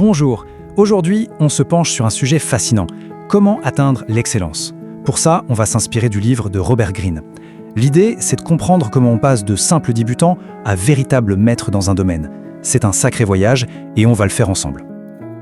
Bonjour, aujourd'hui on se penche sur un sujet fascinant, comment atteindre l'excellence. Pour ça, on va s'inspirer du livre de Robert Greene. L'idée, c'est de comprendre comment on passe de simples débutants à véritables maîtres dans un domaine. C'est un sacré voyage et on va le faire ensemble.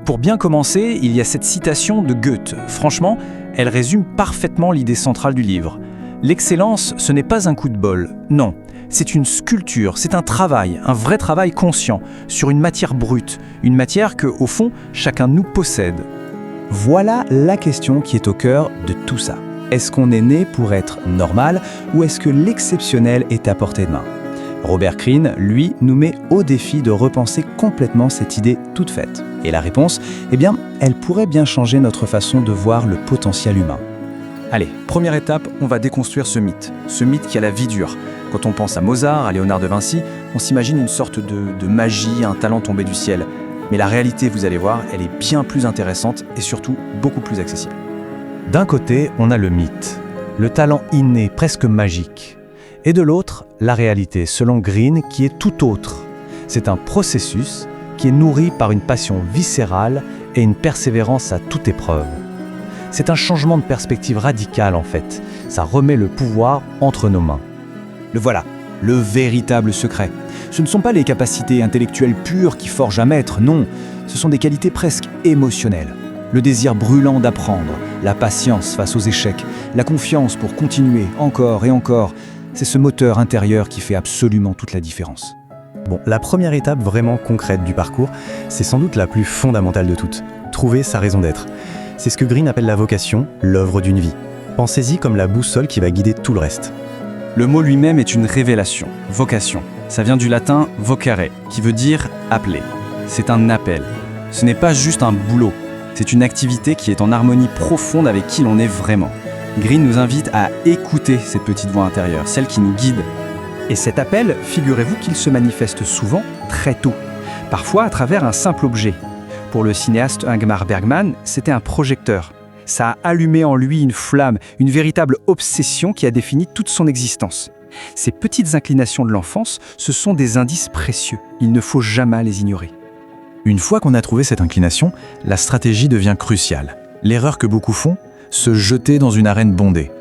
Pour bien commencer, il y a cette citation de Goethe. Franchement, elle résume parfaitement l'idée centrale du livre. L'excellence, ce n'est pas un coup de bol, non. C'est une sculpture, c'est un travail, un vrai travail conscient, sur une matière brute, une matière que, au fond, chacun de nous possède. Voilà la question qui est au cœur de tout ça. Est-ce qu'on est né pour être normal ou est-ce que l'exceptionnel est à portée de main ? Robert Greene, lui, nous met au défi de repenser complètement cette idée toute faite. Et la réponse, elle pourrait bien changer notre façon de voir le potentiel humain. Allez, première étape, on va déconstruire ce mythe qui a la vie dure. Quand on pense à Mozart, à Léonard de Vinci, on s'imagine une sorte de magie, un talent tombé du ciel. Mais la réalité, vous allez voir, elle est bien plus intéressante et surtout beaucoup plus accessible. D'un côté, on a le mythe, le talent inné, presque magique. Et de l'autre, la réalité, selon Greene, qui est tout autre. C'est un processus qui est nourri par une passion viscérale et une persévérance à toute épreuve. C'est un changement de perspective radical en fait. Ça remet le pouvoir entre nos mains. Le voilà, le véritable secret. Ce ne sont pas les capacités intellectuelles pures qui forgent un maître, non. Ce sont des qualités presque émotionnelles. Le désir brûlant d'apprendre, la patience face aux échecs, la confiance pour continuer encore et encore. C'est ce moteur intérieur qui fait absolument toute la différence. Bon, la première étape vraiment concrète du parcours, c'est sans doute la plus fondamentale de toutes. Trouver sa raison d'être. C'est ce que Greene appelle la vocation, l'œuvre d'une vie. Pensez-y comme la boussole qui va guider tout le reste. Le mot lui-même est une révélation, vocation. Ça vient du latin vocare, qui veut dire appeler. C'est un appel. Ce n'est pas juste un boulot. C'est une activité qui est en harmonie profonde avec qui l'on est vraiment. Greene nous invite à écouter cette petite voix intérieure, celle qui nous guide. Et cet appel, figurez-vous qu'il se manifeste souvent très tôt, parfois à travers un simple objet. Pour le cinéaste Ingmar Bergman, c'était un projecteur. Ça a allumé en lui une flamme, une véritable obsession qui a défini toute son existence. Ces petites inclinations de l'enfance, ce sont des indices précieux. Il ne faut jamais les ignorer. Une fois qu'on a trouvé cette inclination, la stratégie devient cruciale. L'erreur que beaucoup font, se jeter dans une arène bondée.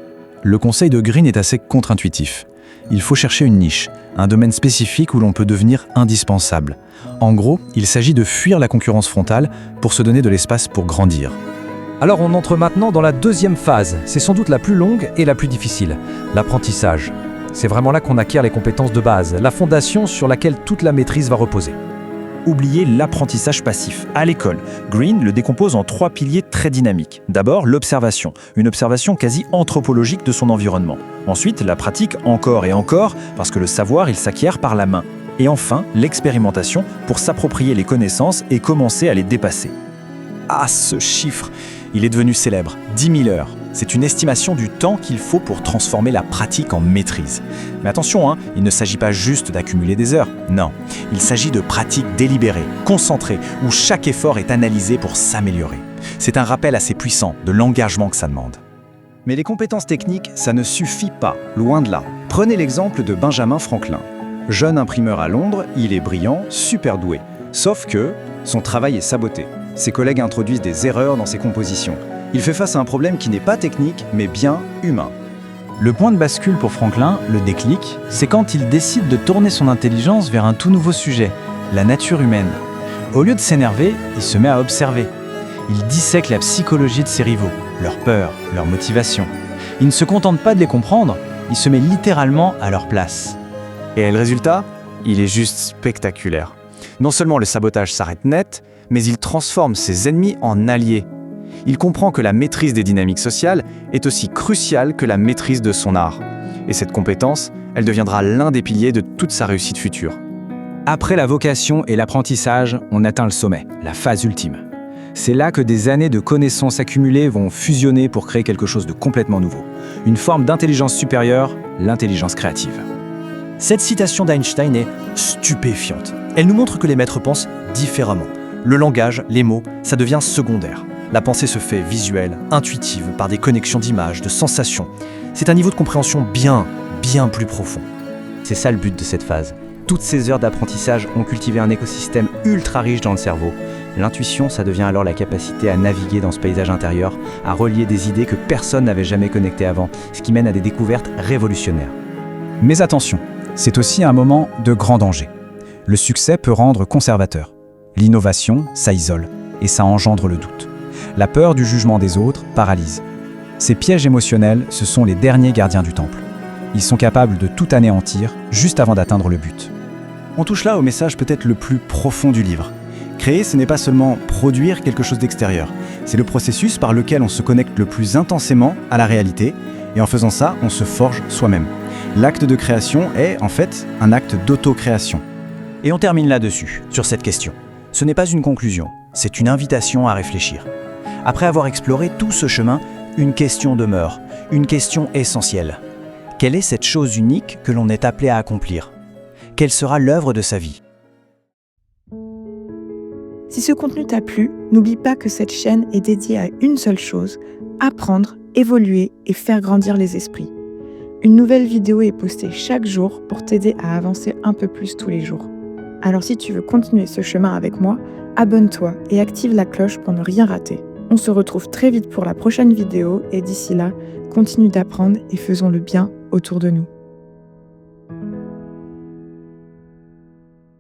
Le conseil de Greene est assez contre-intuitif. Il faut chercher une niche, un domaine spécifique où l'on peut devenir indispensable. En gros, il s'agit de fuir la concurrence frontale pour se donner de l'espace pour grandir. Alors on entre maintenant dans la deuxième phase, c'est sans doute la plus longue et la plus difficile, l'apprentissage. C'est vraiment là qu'on acquiert les compétences de base, la fondation sur laquelle toute la maîtrise va reposer. Oubliez l'apprentissage passif. À l'école, Greene le décompose en 3 piliers très dynamiques. D'abord, l'observation, une observation quasi anthropologique de son environnement. Ensuite, la pratique encore et encore, parce que le savoir, il s'acquiert par la main. Et enfin, l'expérimentation pour s'approprier les connaissances et commencer à les dépasser. Ah, ce chiffre, il est devenu célèbre, 10 000 heures. C'est une estimation du temps qu'il faut pour transformer la pratique en maîtrise. Mais attention, il ne s'agit pas juste d'accumuler des heures. Non, il s'agit de pratiques délibérées, concentrées, où chaque effort est analysé pour s'améliorer. C'est un rappel assez puissant de l'engagement que ça demande. Mais les compétences techniques, ça ne suffit pas, loin de là. Prenez l'exemple de Benjamin Franklin. Jeune imprimeur à Londres, il est brillant, super doué. Sauf que son travail est saboté. Ses collègues introduisent des erreurs dans ses compositions. Il fait face à un problème qui n'est pas technique, mais bien humain. Le point de bascule pour Franklin, le déclic, c'est quand il décide de tourner son intelligence vers un tout nouveau sujet, la nature humaine. Au lieu de s'énerver, il se met à observer. Il dissèque la psychologie de ses rivaux, leurs peurs, leurs motivations. Il ne se contente pas de les comprendre, il se met littéralement à leur place. Et le résultat, il est juste spectaculaire. Non seulement le sabotage s'arrête net, mais il transforme ses ennemis en alliés. Il comprend que la maîtrise des dynamiques sociales est aussi cruciale que la maîtrise de son art. Et cette compétence, elle deviendra l'un des piliers de toute sa réussite future. Après la vocation et l'apprentissage, on atteint le sommet, la phase ultime. C'est là que des années de connaissances accumulées vont fusionner pour créer quelque chose de complètement nouveau. Une forme d'intelligence supérieure, l'intelligence créative. Cette citation d'Einstein est stupéfiante. Elle nous montre que les maîtres pensent différemment. Le langage, les mots, ça devient secondaire. La pensée se fait visuelle, intuitive, par des connexions d'images, de sensations. C'est un niveau de compréhension bien plus profond. C'est ça le but de cette phase. Toutes ces heures d'apprentissage ont cultivé un écosystème ultra riche dans le cerveau, L'intuition, ça devient alors la capacité à naviguer dans ce paysage intérieur, à relier des idées que personne n'avait jamais connectées avant, ce qui mène à des découvertes révolutionnaires. Mais attention, c'est aussi un moment de grand danger. Le succès peut rendre conservateur. L'innovation, ça isole, et ça engendre le doute. La peur du jugement des autres paralyse. Ces pièges émotionnels, ce sont les derniers gardiens du temple. Ils sont capables de tout anéantir juste avant d'atteindre le but. On touche là au message peut-être le plus profond du livre. Créer, ce n'est pas seulement produire quelque chose d'extérieur. C'est le processus par lequel on se connecte le plus intensément à la réalité, et en faisant ça, on se forge soi-même. L'acte de création est, en fait, un acte d'auto-création. Et on termine là-dessus, sur cette question. Ce n'est pas une conclusion, c'est une invitation à réfléchir. Après avoir exploré tout ce chemin, une question demeure, une question essentielle. Quelle est cette chose unique que l'on est appelé à accomplir ? Quelle sera l'œuvre de sa vie ? Si ce contenu t'a plu, n'oublie pas que cette chaîne est dédiée à une seule chose, apprendre, évoluer et faire grandir les esprits. Une nouvelle vidéo est postée chaque jour pour t'aider à avancer un peu plus tous les jours. Alors si tu veux continuer ce chemin avec moi, abonne-toi et active la cloche pour ne rien rater. On se retrouve très vite pour la prochaine vidéo et d'ici là, continue d'apprendre et faisons le bien autour de nous.